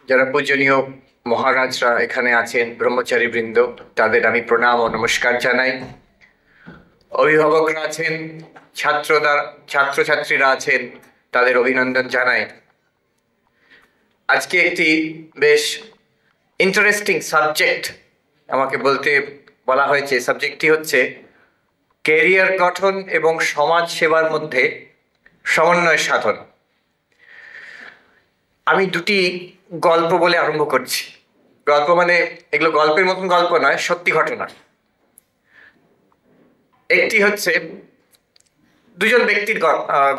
যারা পূজনীয় মহারাজরা এখানে আছেন, ব্রহ্মচারী বৃন্দ, তাদের আমি প্রণাম ও নমস্কার জানাই। অভিভাবকরা আছেন, ছাত্রছাত্রীরা আছেন, তাদের অভিনন্দন জানাই। আজকে একটি বেশ ইন্টারেস্টিং সাবজেক্ট আমাকে বলা হয়েছে। সাবজেক্টটি হচ্ছে ক্যারিয়ার গঠন এবং সমাজ সেবার মধ্যে সমন্বয় সাধন। আমি দুটি গল্প বলে আরম্ভ করছি। গল্প মানে এগুলো গল্পের মতন গল্প নয়, সত্যি ঘটনা। একটি হচ্ছে দুজন ব্যক্তির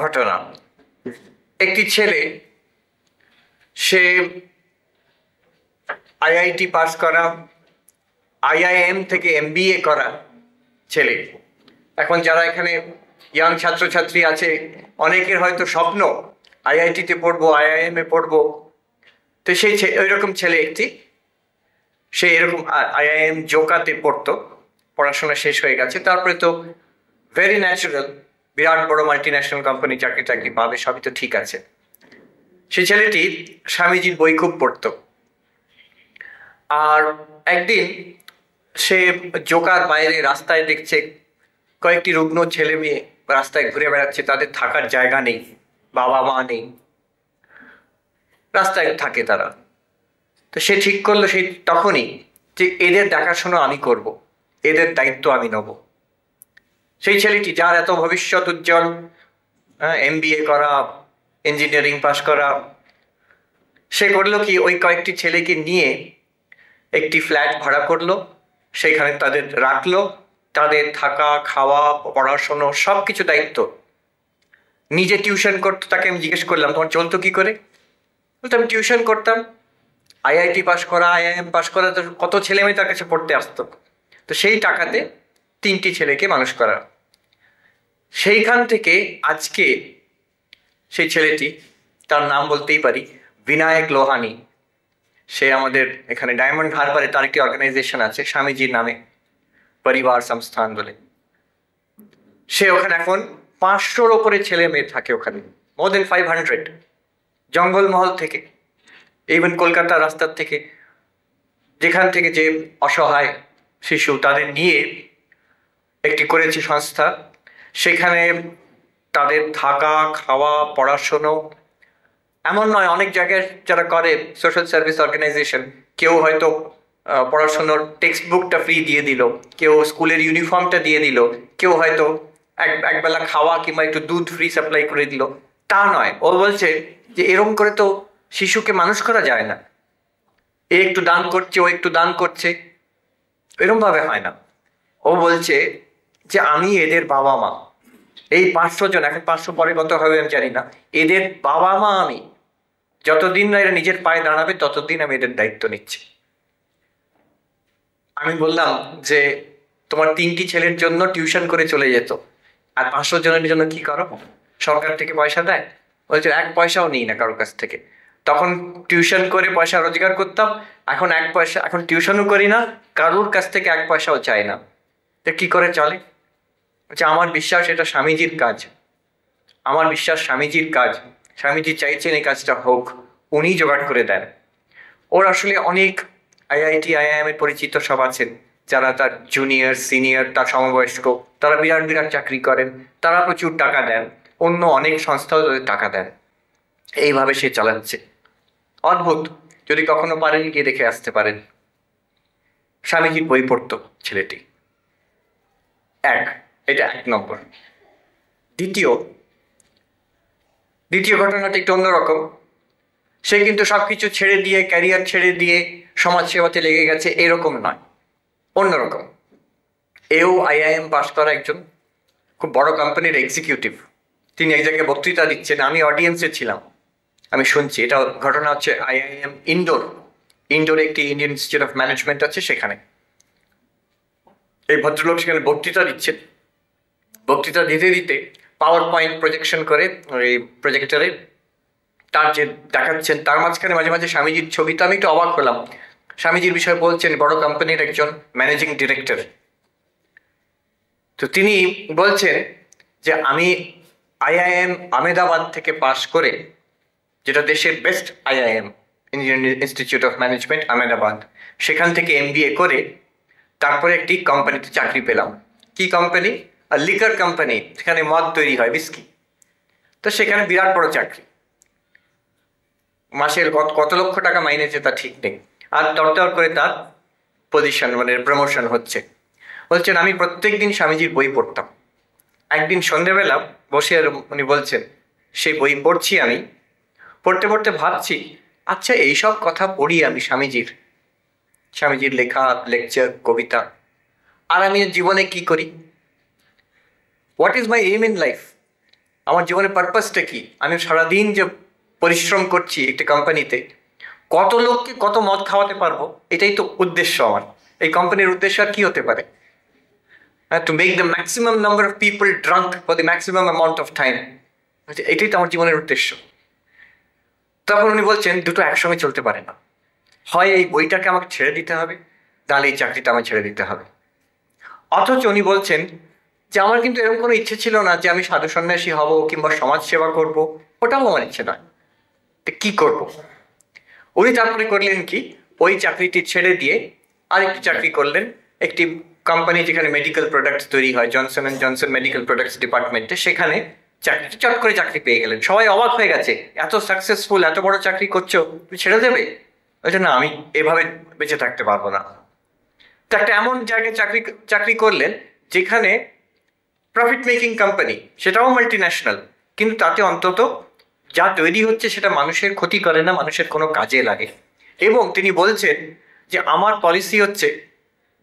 ঘটনা। একটি ছেলে, সে আইআইটি পাস করা, আইআইএম থেকে এমবিএ করা ছেলে। এখন যারা এখানে ইয়াং ছাত্রছাত্রী আছে, অনেকের হয়তো স্বপ্ন আইআইটিতে পড়বো, আইআইএম এ পড়বো। তো সেই ওইরকম ছেলে একটি, সে এরকম আইআইএম জোকাতে পড়তো, পড়াশোনা শেষ হয়ে গেছে। তারপরে তো ভেরি ন্যাচারাল, বিরাট বড় মাল্টি ন্যাশনাল কোম্পানি চাকরি পাবে, সবই তো ঠিক আছে। সেই ছেলেটি স্বামীজির বই খুব পড়তো। আর একদিন সে জোকার বাইরে রাস্তায় দেখছে কয়েকটি রুগ্ন ছেলে মেয়ে রাস্তায় ঘুরে বেড়াচ্ছে, তাদের থাকার জায়গা নেই, বাবা মা নেই, রাস্তায় থাকে তারা। তো সে ঠিক করলো সেই তখনই যে এদের দেখাশোনা আমি করব, এদের দায়িত্ব আমি নেব। সেই ছেলেটি, যার এত ভবিষ্যৎ উজ্জ্বল, এমবিএ করা, ইঞ্জিনিয়ারিং পাশ করা, সে করলো কি, ওই কয়েকটি ছেলেকে নিয়ে একটি ফ্ল্যাট ভাড়া করলো, সেখানে তাদের রাখলো। তাদের থাকা, খাওয়া, পড়াশোনা সব কিছু দায়িত্ব। নিজে টিউশন করতো। তাকে আমি জিজ্ঞেস করলাম, তোমার চলতো কি করে? বলতো, আমি টিউশন করতাম। আইআইটি পাস করা, আইআইএম পাস করা, তো কত ছেলে মেয়ে তার কাছে পড়তে আসতো। তো সেই টাকাতে 3টি ছেলেকে মানুষ করা। সেইখান থেকে আজকে সেই ছেলেটি, তার নাম বলতেই পারি, বিনায়ক লোহানি। সে আমাদের এখানে ডায়মন্ড হারবারে তার একটি অর্গানাইজেশন আছে স্বামীজির নামে, পরিবার সংস্থান বলে। সে ওখানে এখন 500-র ওপরে ছেলে মেয়ে থাকে ওখানে, মোর দেন 500, জঙ্গলমহল থেকে, ইভেন কলকাতার রাস্তার থেকে, যেখান থেকে যে অসহায় শিশু, তাদের নিয়ে একটি করেছে সংস্থা। সেখানে তাদের থাকা, খাওয়া, পড়াশোনা, এমন নয়, অনেক জায়গায় যারা করে সোশ্যাল সার্ভিস অর্গানাইজেশন, কেউ হয়তো পড়াশোনার টেক্সট বুকটা ফ্রি দিয়ে দিল, কেউ স্কুলের ইউনিফর্মটা দিয়ে দিল, কেউ হয়তো একবেলা খাওয়া কিংবা একটু দুধ ফ্রি সাপ্লাই করে দিল। তা নয়, ও বলছে যে এরকম করে তো শিশুকে মানুষ করা যায় না। এ একটু দান করছে, ও একটু দান করছে, এরকম ভাবে হয় না। ও বলছে যে আমি এদের বাবা মা, এই 500 জন, এখন 500 পরে কত হবে আমি জানি না, এদের বাবা মা আমি। যতদিন না এরা নিজের পায়ে দাঁড়াবে ততদিন আমি এদের দায়িত্ব নিচ্ছি। আমি বললাম যে তোমার 3টি ছেলের জন্য টিউশন করে চলে যেত, আর 500 জনের জন্য কি করো? সরকার থেকে পয়সা দেয়? বলছে 1 পয়সাও নিই না কারোর কাছ থেকে। তখন টিউশন করে পয়সা রোজগার করতাম, এখন 1 পয়সা, এখন টিউশনও করি না, কারোর কাছ থেকে 1 পয়সাও চাই না। তো কি করে চলে? বলছে আমার বিশ্বাস এটা স্বামীজির কাজ, আমার বিশ্বাস স্বামীজির কাজ, স্বামীজি চাইছেন এই কাজটা হোক, উনি জোগাড় করে দেন। ওর আসলে অনেক আইআইটি আইআইএম এর পরিচিত সব আছেন, যারা তার জুনিয়র সিনিয়র, তার সমবয়স্ক, তারা বিরাট বিরাট চাকরি করেন, তারা প্রচুর টাকা দেন, অন্য অনেক সংস্থাও তাদের টাকা দেন। এইভাবে সে চালাচ্ছে। অদ্ভুত, যদি কখনো পারেন গিয়ে দেখে আসতে পারেন। স্বামীজির বই পড়তো ছেলেটি। এটা 1 নম্বর। দ্বিতীয় ঘটনাটা একটু অন্যরকম। সে কিন্তু সবকিছু ছেড়ে দিয়ে, ক্যারিয়ার ছেড়ে দিয়ে সমাজ সেবাতে লেগে গেছে, এরকম নয়, অন্যরকম। এও আইআইএম পাস করা একজন খুব বড় কোম্পানির এক্সিকিউটিভ। তিনি এক জায়গায় বক্তৃতা দিচ্ছেন, আমি অডিয়েন্সে ছিলাম, আমি শুনছি। এটা ঘটনা হচ্ছে আইআইএম ইন্ডোরে একটি ইন্ডিয়ান ইনস্টিটিউট অফ ম্যানেজমেন্ট আছে, সেখানে এই ভদ্রলোক সেখানে বক্তৃতা দিচ্ছেন। বক্তৃতা দিতে দিতে পাওয়ার পয়েন্ট প্রজেকশন করে ওই প্রজেক্টরে তার যে দেখাচ্ছেন, তার মাঝখানে মাঝে মাঝে স্বামীজির ছবি। তো আমি একটু অবাক হলাম, স্বামীজির বিষয়ে বলছেন, বড় কোম্পানির একজন ম্যানেজিং ডিরেক্টর। তো তিনি বলছেন যে আমি আইআইএম আহমেদাবাদ থেকে পাশ করে যেটা দেশের best IIM, Indian institute of management, Ahmedabad. সেখান থেকে MBA করে তারপরে একটি কোম্পানিতে চাকরি পেলাম। কি কোম্পানি? লিকার কোম্পানি, সেখানে মদ তৈরি হয়, বিস্কি। তো সেখানে বিরাট বড় চাকরি, মাসের কত লক্ষ টাকা মাইনে যে তা ঠিক নেই। আর দরদর করে তার পজিশন মানে প্রমোশন হচ্ছে। বলছেন আমি প্রত্যেক দিন স্বামীজির বই পড়তাম। একদিন সন্ধ্যেবেলা বসে উনি বলছেন সেই বই পড়ছি আমি, পড়তে পড়তে ভাবছি আচ্ছা এইসব কথা পড়ি আমি স্বামীজির লেখা, লেকচার, কবিতা, আর আমি জীবনে কি করি? What is my aim in life? আমার জীবনের পারপাসটা কি? আমি সারাদিন যে পরিশ্রম করছি একটা কোম্পানিতে, কত লোককে কত মদ খাওয়াতে পারবো, এটাই তো উদ্দেশ্য আমার। এই কোম্পানির উদ্দেশ্য আর কি হতে পারে? To make the maximum number of people drunk for the maximum amount of time. এটাই তো আমার জীবনের উদ্দেশ্য। তখন উনি বলছেন দুটো একসঙ্গে চলতে পারে না, হয় এই বইটাকে আমাকে ছেড়ে দিতে হবে, তাহলে এই চাকরিটা আমাকে ছেড়ে দিতে হবে। অথচ উনি বলছেন যে আমার কিন্তু এরকম কোনো ইচ্ছে ছিল না যে আমি সাধু সন্ন্যাসী হব কিংবা সমাজ সেবা করব, ওটাও আমার ইচ্ছে নয়। তো কি করব? উনি তারপরে করলেন কি, ওই চাকরিটি ছেড়ে দিয়ে আরেকটি চাকরি করলেন, একটি কোম্পানি যেখানে মেডিকেল প্রোডাক্টস তৈরি হয়, Johnson and Johnson medical products ডিপার্টমেন্টে। সেখানে চট করে চাকরি পেয়ে গেলেন। সবাই অবাক হয়ে গেছে, এত সাকসেসফুল, এত বড় চাকরি করছো, তুমি ছেড়ে দেবে? ওই জন্য আমি এভাবে বেঁচে থাকতে পারবো না। তো একটা এমন জায়গায় চাকরি করলেন যেখানে প্রফিট মেকিং কোম্পানি, সেটাও মাল্টি ন্যাশনাল, কিন্তু তাতে অন্তত যা তৈরি হচ্ছে সেটা মানুষের ক্ষতি করে না, মানুষের কোনো কাজে লাগে। এবং তিনি বলছেন যে আমার পলিসি হচ্ছে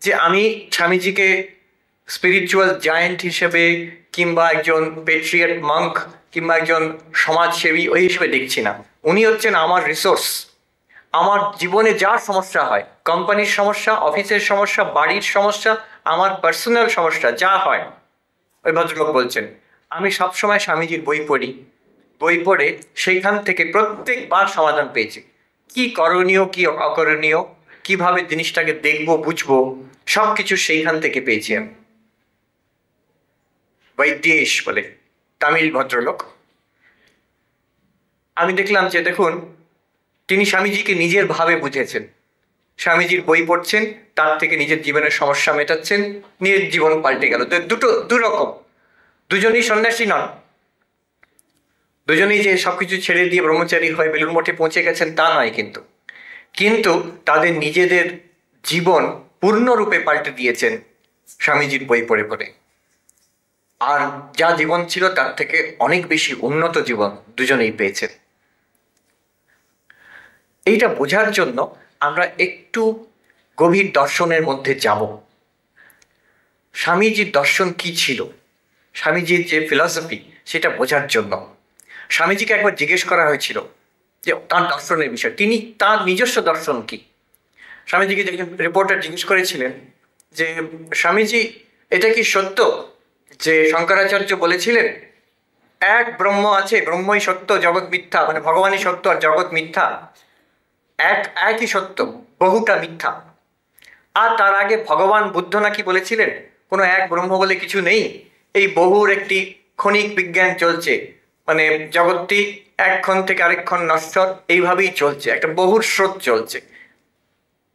যে আমি স্বামীজিকে স্পিরিচুয়াল জায়েন্ট হিসেবে কিংবা একজন পেট্রিয়ট মঙ্ক কিংবা একজন সমাজসেবী ওই হিসেবে দেখছি না। উনি হচ্ছেন আমার রিসোর্স। আমার জীবনে যা সমস্যা হয়, কোম্পানির সমস্যা, অফিসের সমস্যা, বাড়ির সমস্যা, আমার পার্সোনাল সমস্যা যা হয়, ওই ভদ্রলোক বলছেন আমি সবসময় স্বামীজির বই পড়ি, বই পড়ে সেইখান থেকে প্রত্যেকবার সমাধান পেয়েছি। কি করণীয়, কি অকরণীয়, কিভাবে জিনিসটাকে দেখবো, বুঝবো, সবকিছু সেইখান থেকে পেয়েছি আমি। বৈদ্যেশ বলে তামিল ভদ্রলোক। আমি দেখলাম যে দেখুন তিনি স্বামীজিকে নিজের ভাবে বুঝেছেন, স্বামীজির বই পড়ছেন, তার থেকে নিজের জীবনের সমস্যা মেটাচ্ছেন, নিজের জীবন পাল্টে গেল। দুরকম, দুজনেই সন্ন্যাসী নন, দুজনেই যে সবকিছু ছেড়ে দিয়ে ব্রহ্মচারী হয়ে বেলুড় মঠে পৌঁছে গেছেন তা নয়, কিন্তু তাদের নিজেদের জীবন পূর্ণরূপে পাল্টে দিয়েছেন স্বামীজির বই পড়ে পড়ে। আর যা জীবন ছিল তার থেকে অনেক বেশি উন্নত জীবন দুজনেই পেয়েছেন। এইটা বোঝার জন্য আমরা একটু গভীর দর্শনের মধ্যে যাব। স্বামীজির দর্শন কি ছিল, স্বামীজির যে ফিলসফি, সেটা বোঝার জন্য স্বামীজিকে একবার জিজ্ঞেস করা হয়েছিল যে তার দর্শনের বিষয়, তিনি তার নিজস্ব দর্শন কি। স্বামীজিকে একজন রিপোর্টার জিজ্ঞেস করেছিলেন যে স্বামীজি এটা কি সত্য যে শঙ্করাচার্য বলেছিলেন এক ব্রহ্ম আছে, ব্রহ্মই সত্য, জগৎ মিথ্যা, মানে ভগবানই সত্য আর জগৎ মিথ্যা, একই সত্য, বহুটা মিথ্যা। আর তার আগে ভগবান বুদ্ধ নাকি বলেছিলেন কোনো এক ব্রহ্ম বলে কিছু নেই, এই বহুর একটি ক্ষণিক বিজ্ঞান চলছে, মানে জগৎটি এক ক্ষণ থেকে আরেক ক্ষণ নশ্বর, এইভাবেই চলছে, একটা বহুর স্রোত চলছে।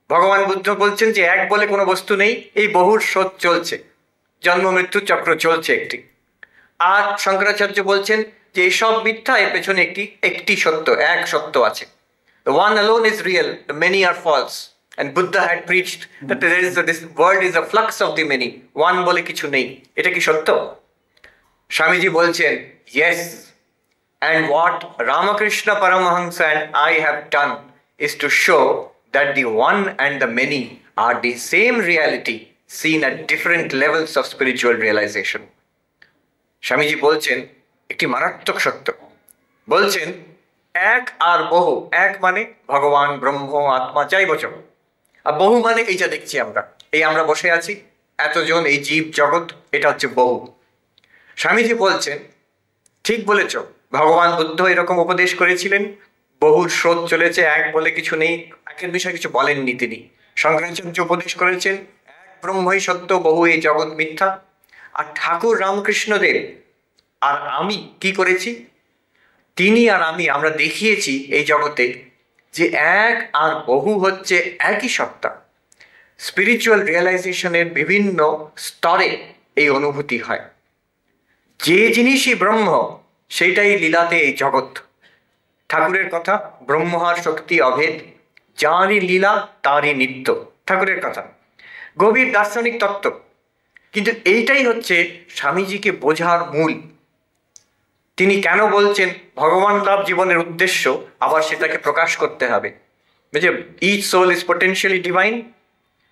ভগবান বুদ্ধ বলছেন যে এক বলে কোনো বস্তু নেই, এই বহুর স্রোত চলছে, জন্ম মৃত্যু চক্র চলছে একটি। আর শঙ্করাচার্য বলছেন যে এইসব মিথ্যা, এর পেছনে একটি সত্য, এক সত্য আছে। The one alone is real, the many are false. And Buddha had preached that this world is a flux of the many. One বলে কিছু নেই। এটা কি সত্য? স্বামীজি বলছেন yes. And what Ramakrishna Paramahansa and I have done is to show that the one and the many are the same reality seen at different levels of spiritual realization. Swamiji বলছেন একটি মারাত্মক সত্য, বলছেন এক আর বহু, এক মানে ভগবান, ব্রহ্ম, আত্মা, যাই বচো, আর বহু মানে এই যা দেখছি আমরা, এই আমরা বসে আছি এতজন, এই জীব জগৎ, এটা হচ্ছে বহু। স্বামীজি বলছেন ঠিক বলেছ, ভগবান বুদ্ধ এরকম উপদেশ করেছিলেন, বহুর স্রোত চলেছে, এক বলে কিছু নেই, একের বিষয়ে কিছু বলেননি তিনি। শঙ্করাচার্য উপদেশ করেছেন এক ব্রহ্মই সত্য, বহু এই জগৎ মিথ্যা। আর ঠাকুর রামকৃষ্ণদেব আর আমি কি করেছি, তিনি আর আমি, আমরা দেখিয়েছি এই জগতে যে এক আর বহু হচ্ছে একই সত্তা। স্পিরিচুয়াল রিয়েলাইজেশনের বিভিন্ন স্তরে এই অনুভূতি হয়। যে জিনিসই ব্রহ্ম সেইটাই লীলাতে এই জগৎ। ঠাকুরের কথা, ব্রহ্মার শক্তি অভেদ, যারই লীলা তারই নিত্য, ঠাকুরের কথা, গভীর দার্শনিক তত্ত্ব। কিন্তু এইটাই হচ্ছে স্বামীজিকে বোঝার মূল। তিনি কেন বলছেন ভগবান লাভ জীবনের উদ্দেশ্য, আবার সেটাকে প্রকাশ করতে হবে। Each soul is potentially divine,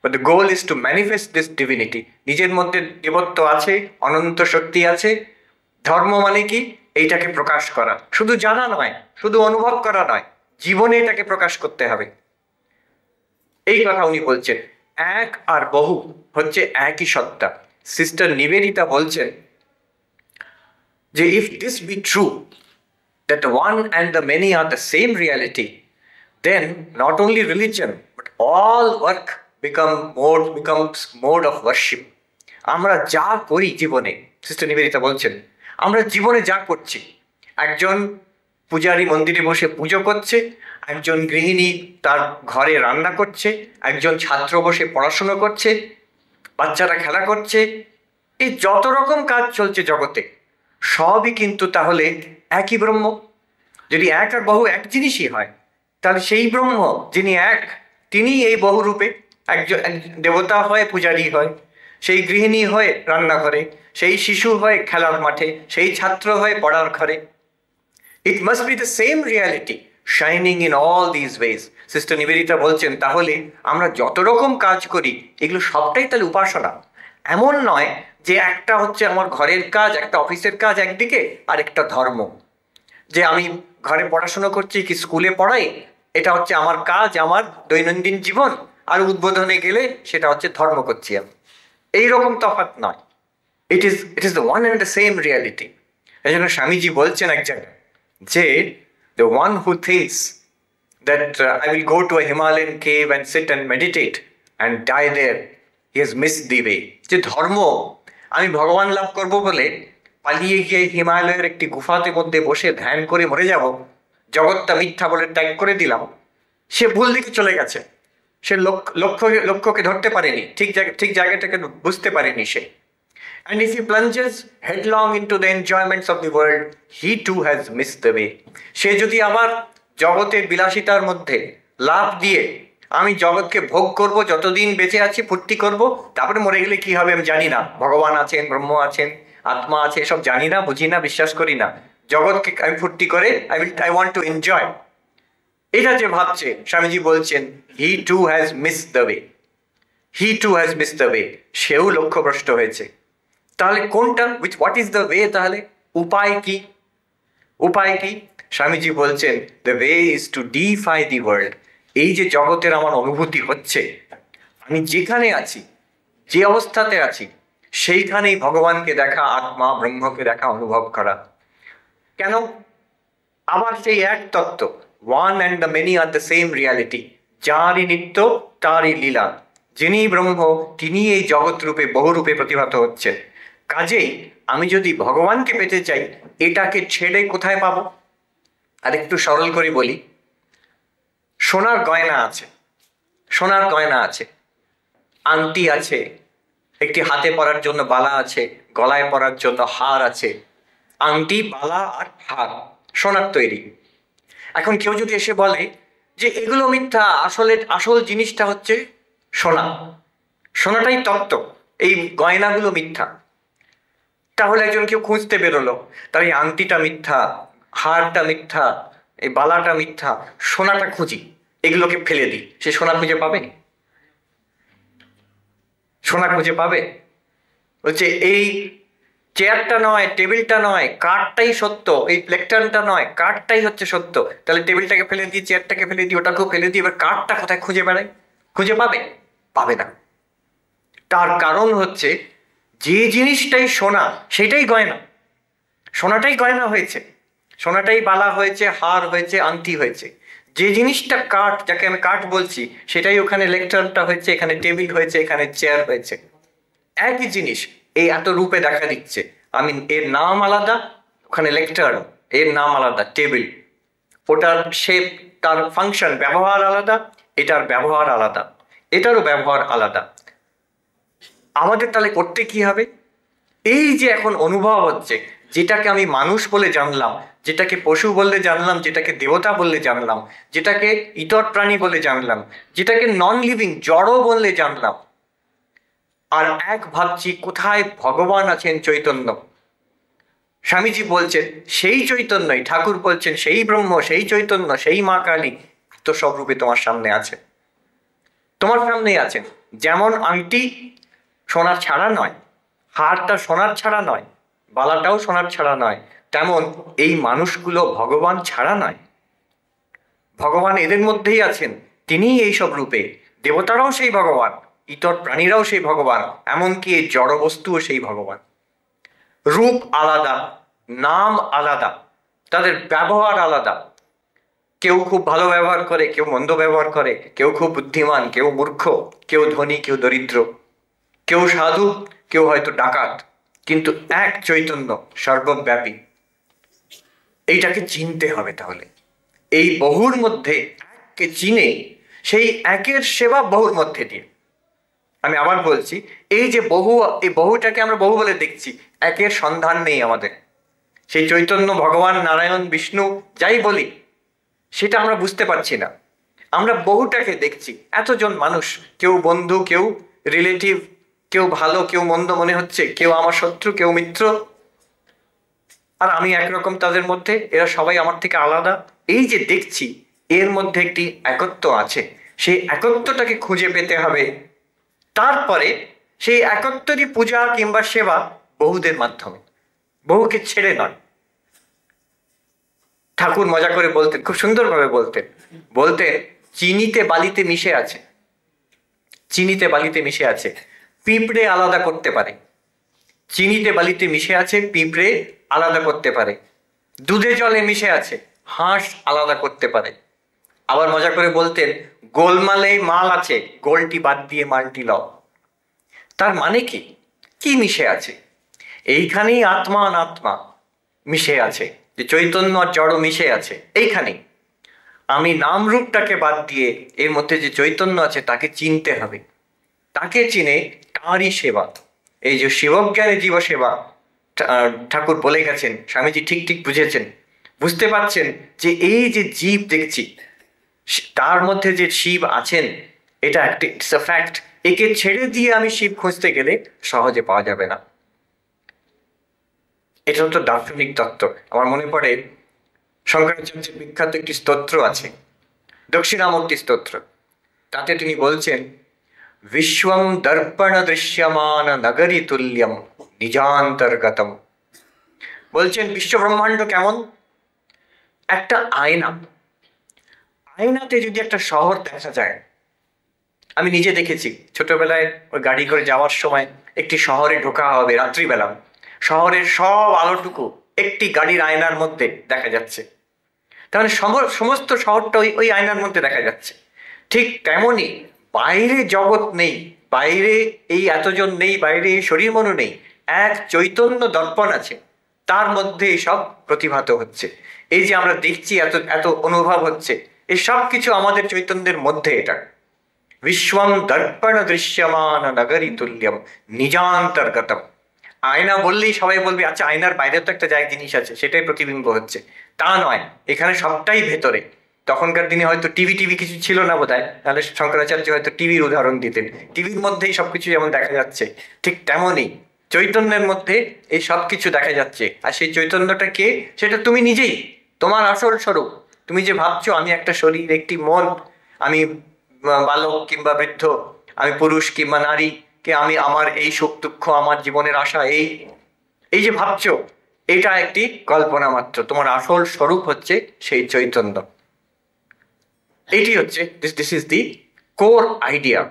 but the goal is to manifest this divinity. নিজের মধ্যে দেবত্ব আছে, অনন্ত শক্তি আছে। ধর্ম মানে কি? এইটাকে প্রকাশ করা, শুধু জানা নয়, শুধু অনুভব করা নয়, জীবনে এটাকে প্রকাশ করতে হবে। এই কথা উনি বলছেন। এক আর বহু হচ্ছে একই সত্তা। সিস্টার নিবেদিতা বলছেন যে if this be true, that the one and the many are the same reality, then not only religion but all work becomes mode of worship. আমরা যা করি জীবনে, সিস্টার নিবেদিতা বলছেন, আমরা জীবনে যা করছি, একজন পূজারী মন্দিরে বসে পুজো করছে, একজন গৃহিণী তার ঘরে রান্না করছে, একজন ছাত্র বসে পড়াশুনো করছে, বাচ্চারা খেলা করছে, এই যত রকম কাজ চলছে জগতে সবই কিন্তু তাহলে একই ব্রহ্ম। যদি এক আর বহু এক জিনিসই হয়, তাহলে সেই ব্রহ্ম যিনি এক, তিনি এই বহুরূপে একজন দেবতা হয়, পূজারী হয়, সেই গৃহিণী হয়ে রান্নাঘরে, সেই শিশু হয়ে খেলার মাঠে, সেই ছাত্র হয়ে পড়ার ঘরে। It must be the same reality shining in all this ways. Sister Nivedita বলছেন তাহলে আমরা যত রকম কাজ করি এগুলো সবটাই তাহলে উপাসনা। এমন নয় যে একটা হচ্ছে আমার ঘরের কাজ, একটা অফিসের কাজ একদিকে, আর একটা ধর্ম। যে আমি ঘরে পড়াশোনা করছি কি স্কুলে পড়াই, এটা হচ্ছে আমার কাজ, আমার দৈনন্দিন জীবন, আর উদ্বোধনে গেলে সেটা হচ্ছে ধর্ম করছি আমি। এইরকম তফাৎ নয়। ইট is the one and the same reality. এই জন্য স্বামীজি বলছেন এক জায়গায় যে the one who thinks that I will go to a Himalayan cave and sit and meditate and die there, he has missed the way. যে ধর্ম আমি ভগবান লাভ করব বলে পালিয়ে গিয়ে হিমালয়ের একটি গুফাতে মধ্যে বসে ধ্যান করে মরে যাব, জগৎটা মিথ্যা বলে ত্যাগ করে দিলাম, সে ভুল দিকে চলে গেছে। সে লক্ষ্যকে ধরতে পারেনি, ঠিক জায়গাটাকে বুঝতে পারেনি সে। And if he plunges headlong into the enjoyments of the world, he too has missed the way. সে যদি আবার জগতের বিলাসিতার মধ্যে লাভ দিয়ে আমি জগৎকে ভোগ করব, যতদিন বেঁচে আছি ফুর্তি করব, তারপরে মরে গেলে কি হবে আমি জানি না, ভগবান আছেন, ব্রহ্ম আছেন, আত্মা আছে, এসব জানি না, বুঝি না, বিশ্বাস করি না, জগৎকে আমি ফুর্তি করে I want to enjoy, এটা যে ভাবছে, স্বামীজি বলছেন he too has missed the way. He too has missed the way. সেও লক্ষ্যভ্রষ্ট হয়েছে। তাহলে কোনটা, হোয়াট ইজ দ্য ওয়ে? তাহলে উপায় কি? উপায় কি? স্বামীজি বলছেন the way is to defy the world. এই যে জগতের আমার অনুভূতি হচ্ছে, আমি যেখানে আছি, যে অবস্থাতে আছি, সেইখানেই ভগবানকে দেখা, আত্মা ব্রহ্মকে দেখা, অনুভব করা। কেন? আবার সেই এক তত্ত্ব, one and the many are the same reality. যারই নিত্য তারই লীলা, যিনি ব্রহ্ম তিনি এই জগৎ রূপে বহুরূপে প্রতিভাত হচ্ছে। কাজেই আমি যদি ভগবানকে পেতে চাই, এটাকে ছেড়ে কোথায় পাবো? আর একটু সরল করে বলি, সোনার গয়না আছে, সোনার গয়না আছে, আংটি আছে, একটি হাতে পরার জন্য বালা আছে, গলায় পরার জন্য হার আছে। আংটি, বালা আর হার সোনার তৈরি। এখন কেউ যদি এসে বলে যে এগুলো মিথ্যা, আসল জিনিসটা হচ্ছে সোনা, সোনাটাই তত্ত্ব, এই গয়নাগুলো মিথ্যা, তাহলে একজন কেউ খুঁজতে বেরোলো, তার এই আংটিটা মিথ্যা, হারটা মিথ্যা, এই বালাটা মিথ্যা, সোনাটা খুঁজি, এগুলোকে ফেলে দিই, সে সোনা খুঁজে পাবে? সোনা খুঁজে পাবে? বলছে এই চেয়ারটা নয়, টেবিলটা নয়, কাঠটাই সত্য, এই লেকটার্নটা নয়, কাঠটাই হচ্ছে সত্য। তাহলে টেবিলটাকে ফেলে দিই, চেয়ারটাকে ফেলে দিই, ওটাকেও ফেলে দিই, এবার কাঠটা কোথায় খুঁজে বেড়াই? খুঁজে পাবে? পাবে না। তার কারণ হচ্ছে যে জিনিসটাই সোনা সেটাই গয়না, সোনাটাই গয়না হয়েছে, সোনাটাই বালা হয়েছে, হার হয়েছে, আংটি হয়েছে। যে জিনিসটা কাঠ, যাকে আমি কাঠ বলছি, সেটাই ওখানে লেকটার্নটা হয়েছে, এখানে টেবিল হয়েছে, এখানে চেয়ার হয়েছে। একই জিনিস এই এত রূপে দেখা দিচ্ছে, আমি এর নাম আলাদা, ওখানে লেকটার্ন, এর নাম আলাদা, টেবিল। ওটার শেপ, তার ফাংশন, ব্যবহার আলাদা, এটার ব্যবহার আলাদা, এটারও ব্যবহার আলাদা। আমাদের তাহলে করতে কি হবে? এই যে এখন অনুভব হচ্ছে, যেটাকে আমি মানুষ বলে জানলাম, যেটাকে পশু বললে জানলাম, যেটাকে দেবতা বললে জানলাম, যেটাকে ইতর প্রাণী বলে জানলাম, যেটাকে নন লিভিং জড় বললে জানলাম, আর এক ভাবছি কোথায় ভগবান আছেন চৈতন্য। স্বামীজি বলছেন সেই চৈতন্যই, ঠাকুর বলছেন সেই ব্রহ্ম, সেই চৈতন্য, সেই মা কালী তো সব রূপে তোমার সামনে আছে, তোমার সামনেই আছেন। যেমন আংটি সোনার ছাড়া নয়, হারটা সোনার ছাড়া নয়, বালাটাও সোনার ছাড়া নয়, তেমন এই মানুষগুলো ভগবান ছাড়া নয়। ভগবান এদের মধ্যেই আছেন, তিনিই এই সব রূপে। দেবতারাও সেই ভগবান, ইতর প্রাণীরাও সেই ভগবান, এমনকি এই জড় বস্তুও সেই ভগবান। রূপ আলাদা, নাম আলাদা, তাদের ব্যবহার আলাদা। কেউ খুব ভালো ব্যবহার করে, কেউ মন্দ ব্যবহার করে, কেউ খুব বুদ্ধিমান, কেউ মূর্খ, কেউ ধনী, কেউ দরিদ্র, কেউ সাধু, কেউ হয়তো ডাকাত, কিন্তু এক চৈতন্য সর্বব্যাপী। এইটাকে চিনতে হবে। তাহলে এই বহুর মধ্যে এককে চিনে, সেই একের সেবা বহুর মধ্যে দিয়ে। আমি আবার বলছি, এই যে বহু, এই বহুটাকে আমরা বহু বলে দেখছি, একের সন্ধান নেই আমাদের। সেই চৈতন্য, ভগবান, নারায়ণ, বিষ্ণু যাই বলি, সেটা আমরা বুঝতে পারছি না। আমরা বহুটাকে দেখছি, এতজন মানুষ, কেউ বন্ধু, কেউ রিলেটিভ, কেউ ভালো, কেউ মন্দ মনে হচ্ছে, কেউ আমার শত্রু, কেউ মিত্র, আর আমি একরকম তাদের মধ্যে, এরা সবাই আমার থেকে আলাদা। এই যে দেখছি, এর মধ্যে একটি একত্ব আছে, সেই একত্বটাকে খুঁজে পেতে হবে। তারপরে সেই একত্বরই পূজা কিংবা সেবা বহুদের মাধ্যমে, বহুকে ছেড়ে নয়। ঠাকুর মজা করে বলতেন, খুব সুন্দরভাবে বলতেন, বলতেন চিনিতে বালিতে মিশে আছে, চিনিতে বালিতে মিশে আছে, পিঁপড়ে আলাদা করতে পারে। চিনিতে বালিতে মিশে আছে, পিঁপড়ে আলাদা করতে পারে। দুধে জলে মিশে আছে, হাঁস আলাদা করতে পারে। আবার মজা করে বলতেন, গোলমালে মাল আছে, গোলটি বাদ দিয়ে মালটি লও। তার মানে কি, কি মিশে আছে? এইখানেই আত্মা অনাত্মা মিশে আছে, যে চৈতন্য আর জড় মিশে আছে এইখানেই। আমি নাম রূপটাকে বাদ দিয়ে এর মধ্যে যে চৈতন্য আছে তাকে চিনতে হবে। তাকে চিনে তাঁরই সেবা, এই যে শিবজ্ঞানে জীব সেবা ঠাকুর বলে গেছেন, স্বামীজি ঠিক ঠিক বুঝেছেন, বুঝতে পারছেন যে এই যে জীব দেখছি, তার মধ্যে যে শিব আছেন, এটা একটা ইটস আ ফ্যাক্ট। একে ছেড়ে দিয়ে আমি শিব খুঁজতে গেলে সহজে পাওয়া যাবে না। এটা তো দার্শনিক তত্ত্ব। আমার মনে পড়ে শঙ্করাচার্যের বিখ্যাত একটি স্তোত্র আছে, দক্ষিণামূর্তি স্তোত্র। তাতে তিনি বলছেন, বিশ্বম দর্পণ দৃশ্যমান নগরী তুল্যম নিজান্তর্গতম। বলছেন বিশ্ব ব্রহ্মাণ্ড কেমন? একটা আয়না। আয়নাতে যদি একটা শহর দেখা যায়, আমি নিজে দেখেছি ছোটবেলায়, ওই গাড়ি করে যাওয়ার সময় একটি শহরে ঢোকা হবে রাত্রিবেলা, শহরের সব আলোটুকু একটি গাড়ির আয়নার মধ্যে দেখা যাচ্ছে। তাহলে সমস্ত শহরটা ওই ওই আয়নার মধ্যে দেখা যাচ্ছে। ঠিক তেমনই বাইরে জগৎ নেই, বাইরে এই এতজন নেই, বাইরে এই শরীর মনও নেই, এক চৈতন্য দর্পণ আছে, তার মধ্যে সব প্রতিভাত হচ্ছে। এই যে আমরা দেখছি, এত এত অনুভব হচ্ছে, এই সব কিছু আমাদের চৈতন্যের মধ্যে। এটা বিশ্বম দর্পণ দৃশ্যমান নগরী তুল্যম নিজান্তর্গতম। আয়না বললেই সবাই বলবে আচ্ছা আয়নার বাইরে তো একটা জায়গা জিনিস আছে, সেটাই প্রতিবিম্ব হচ্ছে। তা নয়, এখানে সবটাই ভেতরে। তখনকার দিনে হয়তো টিভি টিভি কিছু ছিল না বোধহয়, তাহলে শঙ্করাচার্য হয়তো টিভির উদাহরণ দিতেন। টিভির মধ্যেই সবকিছু যেমন দেখা যাচ্ছে, ঠিক তেমনই চৈতন্যের মধ্যে এই সব কিছু দেখা যাচ্ছে। আর সেই চৈতন্যটা কে? সেটা তুমি নিজেই, তোমার আসল স্বরূপ। তুমি যে ভাবছো আমি একটা শরীর, একটি মন, আমি বালক কিংবা বৃদ্ধ, আমি পুরুষ কিংবা নারী, কে আমি, আমার এই সুখ দুঃখ, আমার জীবনের আশা, এই এই যে ভাবছো, এটা একটি কল্পনা মাত্র। তোমার আসল স্বরূপ হচ্ছে সেই চৈতন্য। এইটি হচ্ছে this is the core idea.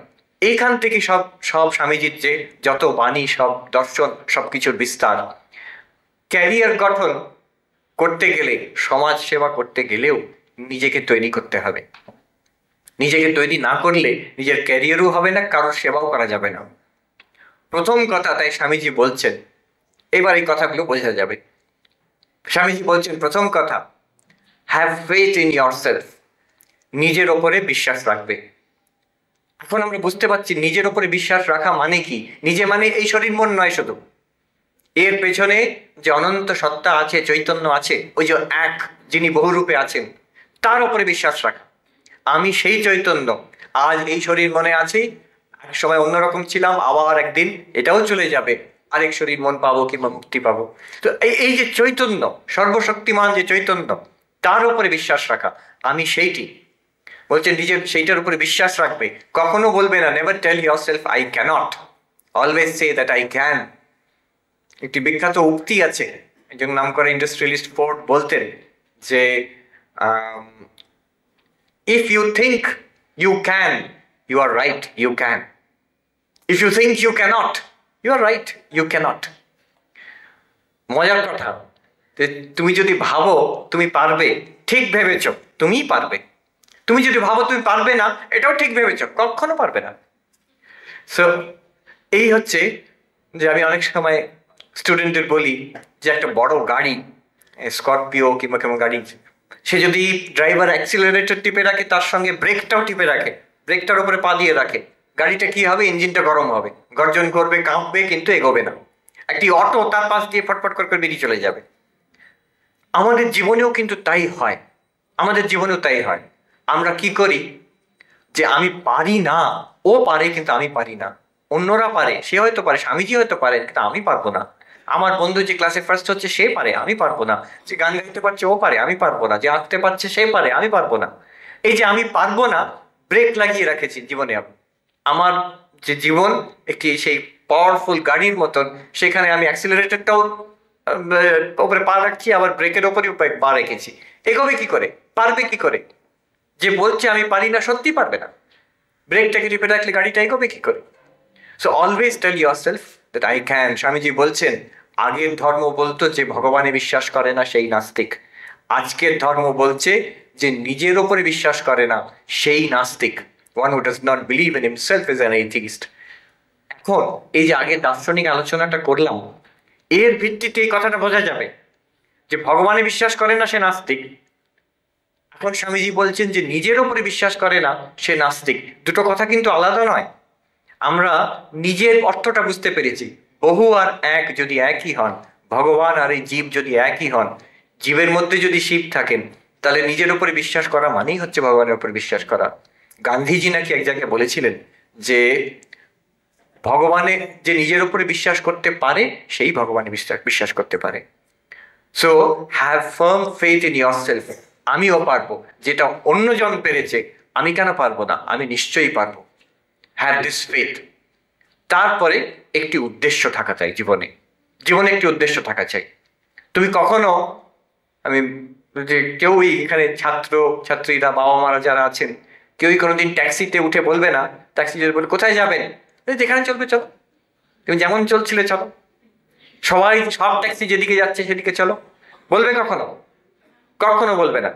এইখান থেকে সব সব স্বামীজির যে যত বাণী, সব দর্শন, সবকিছুর বিস্তার। ক্যারিয়ার গঠন করতে গেলে, সমাজ সেবা করতে গেলেও নিজেকে তৈরি করতে হবে। নিজেকে তৈরি না করলে নিজের ক্যারিয়ারও হবে না, কারোর সেবাও করা যাবে না। প্রথম কথা, তাই স্বামীজি বলছেন, এবার এই কথাগুলো বোঝা যাবে, স্বামীজি বলছেন প্রথম কথা, হ্যাভ ফেথ ইন ইয়োরসেলফ, নিজের ওপরে বিশ্বাস রাখবে। এখন আমরা বুঝতে পারছি নিজের ওপরে বিশ্বাস রাখা মানে কি। নিজে মানে এই শরীর মন নয় শুধু, এর পেছনে যে অনন্ত সত্তা আছে, চৈতন্য আছে, ওই যে এক যিনি বহুরূপে আছেন, তার উপরে বিশ্বাস রাখা। আমি সেই চৈতন্য, আজ এই শরীর মনে আছি, এক সময় অন্যরকম ছিলাম, আবার একদিন এটাও চলে যাবে, আরেক শরীর মন পাবো কিংবা মুক্তি পাবো। তো এই যে চৈতন্য, সর্বশক্তিমান যে চৈতন্য, তার উপরে বিশ্বাস রাখা, আমি সেইটি। বলছেন নিজের সেইটার উপরে বিশ্বাস রাখবে, কখনো বলবে না, never tell yourself I can't, always say that I can. একটি বিখ্যাত উক্তি আছে, একজন নাম করা ইন্ডাস্ট্রিয়ালিস্ট ফোর্ড বলতেন যে if you think you can, you are right, you can. If you think you can't, you are right, you can't. মজার কথা, তুমি যদি ভাবো তুমি পারবে, ঠিক ভেবেছ, তুমিই পারবে। তুমি যদি ভাবো তুমি পারবে না, এটাও ঠিক ভেবেছ, কখনো পারবে না। সো এই হচ্ছে যে আমি অনেক সময় স্টুডেন্টদের বলি যে একটা বড় গাড়ি, স্করপিও কিংবা কেমন গাড়ি, সে যদি ড্রাইভার অ্যাক্সিলারেটর টিপে রাখে, তার সঙ্গে ব্রেকটাও টিপে রাখে, ব্রেকটার উপরে পা দিয়ে রাখে, গাড়িটা কি হবে, ইঞ্জিনটা গরম হবে, গর্জন করবে, কাঁপবে, কিন্তু এগোবে না। একটি অটো তার পাশ দিয়ে ফটফট করে বেরিয়ে চলে যাবে। আমাদের জীবনেও কিন্তু তাই হয়, আমাদের জীবনেও তাই হয়। আমরা কি করি যে আমি পারি না, ও পারে কিন্তু আমি পারি না, অন্যরা পারে, সে হয়তো পারে, স্বামীজি হয়তো পারেন কিন্তু আমি পারবো না, আমার বন্ধু যে ক্লাসে ফার্স্ট হচ্ছে সে পারে, আমি পারবো না, যে গান গাইতে পারছে ও পারে, আমি পারবো না, যে আঁকতে পারছে সে পারে, আমি পারবো না। এই যে আমি পারবো না, ব্রেক লাগিয়ে রাখেছি জীবনে। আমার যে জীবন একটি সেই পাওয়ারফুল গাড়ির মতন, সেখানে আমি অ্যাক্সিলারেটরটাও ওপরে পা রাখছি, আবার ব্রেকের ওপরেও পা রেখেছি। এগোবে কি করে, পারবে কি করে? যে বলছে আমি পারি না, সত্যি পারবে না। ব্রেকটাকে টিপে রাখলে গাড়িটা এগোবে কি করে? So always tell yourself that I can. Swamiji বলছেন আগের ধর্ম বলতো যে ভগবানে বিশ্বাস করে না সেই নাস্তিক, আজকের ধর্ম বলছে যে নিজের ওপরে বিশ্বাস করে না সেই নাস্তিক। One who does not believe in himself is an atheist. এখন এই যে আগে দার্শনিক আলোচনাটা করলাম, এর ভিত্তিতে এই কথাটা বোঝা যাবে যে ভগবানে বিশ্বাস করে না সে নাস্তিক। এখন স্বামীজি বলছেন যে নিজের ওপরে বিশ্বাস করে না সে নাস্তিক। দুটো কথা কিন্তু আলাদা নয়। আমরা নিজের অর্থটা বুঝতে পেরেছি, বহু আর এক যদি একই হন, ভগবান আর এই জীব যদি একই হন, জীবের মধ্যে যদি শিব থাকেন, তাহলে নিজের উপরে বিশ্বাস করা মানেই হচ্ছে ভগবানের উপর বিশ্বাস করা। গান্ধীজি নাকি এক জায়গায় বলেছিলেন যে ভগবানে যে নিজের উপরে বিশ্বাস করতে পারে সেই ভগবানে বিশ্বাস করতে পারে। So have farm faith in yourself. আমিও পারবো, যেটা অন্যজন পেরেছে আমি কেন পারবো না, আমি নিশ্চয়ই পারবো। Have this faith. তারপরে একটি উদ্দেশ্য থাকা চাই জীবনে, জীবনে একটি উদ্দেশ্য থাকা চাই। তুমি কখনো, আমি যে কেউই এখানে ছাত্র ছাত্রীরা, বাবা মারা যারা আছেন, কেউই কোনোদিন ট্যাক্সিতে উঠে বলবে না, ট্যাক্সি যদি বলে কোথায় যাবেন, যেখানে চলবে চলো, তুমি যেমন চলছিলে চলো, সবাই সব ট্যাক্সি যেদিকে যাচ্ছে সেদিকে চলো, বলবে কখনো? কখনো বলবে না।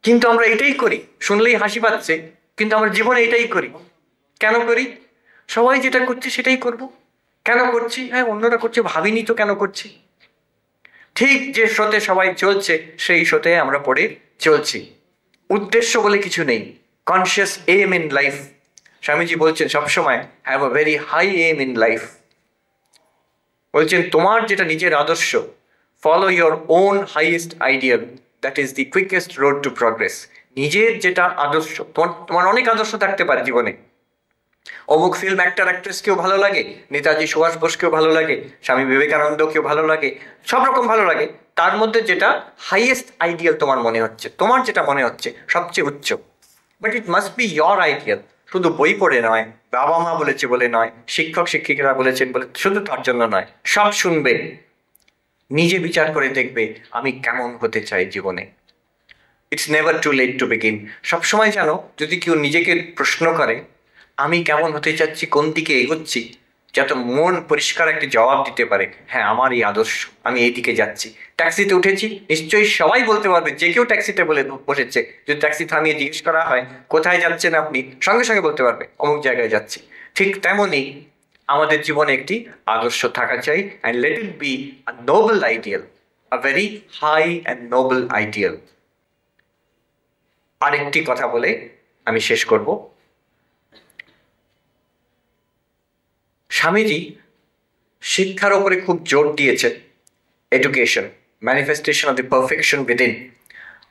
কিন্তু আমরা এটাই করি, শুনলেই হাসি পাচ্ছে, কিন্তু আমরা জীবনে এটাই করি। কেন করি? সবাই যেটা করছে সেটাই করব। কেন করছি? হ্যাঁ, অন্যরা করছে, ভাবিনি তো কেন করছি। ঠিক যে স্রোতে সবাই চলছে সেই স্রোতে আমরা পড়ে চলছি। উদ্দেশ্য বলে কিছু নেই। Conscious aim in life. Swamiji বলছেন সবসময় have a very high aim in life. বলছেন তোমার যেটা নিজের আদর্শ, follow your own highest ideal, that is the quickest road to progress. নিজের যেটা আদর্শ, তোমার অনেক আদর্শ থাকতে পারে জীবনে। অমুক ফিল্ম অ্যাক্টর অ্যাক্ট্রেসকেও ভালো লাগে, নেতাজি সুভাষ বোসকেও ভালো লাগে, স্বামী বিবেকানন্দকেও ভালো লাগে, সব রকম ভালো লাগে। তার মধ্যে যেটা হাইয়েস্ট আইডিয়াল তোমার মনে হচ্ছে, তোমার যেটা মনে হচ্ছে সবচেয়ে উচ্চ, but it must B your ideal. শুধু বই পড়ে নয়, বাবা মা বলেছে বলে নয়, শিক্ষক শিক্ষিকারা বলেছেন বলে শুধু তার জন্য নয়, সব শুনবে, নিজে বিচার করে দেখবে আমি কেমন হতে চাই জীবনে। It's never too late to begin. সবসময় জানো, যদি কেউ নিজেকে প্রশ্ন করে আমি কেমন হতে চাচ্ছি, কোন দিকে এগোচ্ছি, যাতে মন পরিষ্কার একটি জবাব দিতে পারে, হ্যাঁ আমার এই আদর্শ, আমি এই দিকে যাচ্ছি। ট্যাক্সিতে উঠেছি, নিশ্চয়ই সবাই বলতে পারবে, যে কেউ ট্যাক্সিতে বলে বসেছে, যদি ট্যাক্সি থামিয়ে জিজ্ঞেস করা হয় কোথায় যাচ্ছেন আপনি, সঙ্গে সঙ্গে বলতে পারবে অমুক জায়গায় যাচ্ছি। ঠিক তেমনই আমাদের জীবনে একটি আদর্শ থাকা চাই, and let it be a noble ideal, a very high and noble ideal. আরেকটি কথা বলে আমি শেষ করব। স্বামীজি শিক্ষার উপরে খুব জোর দিয়েছেন, education, manifestation of the perfection within.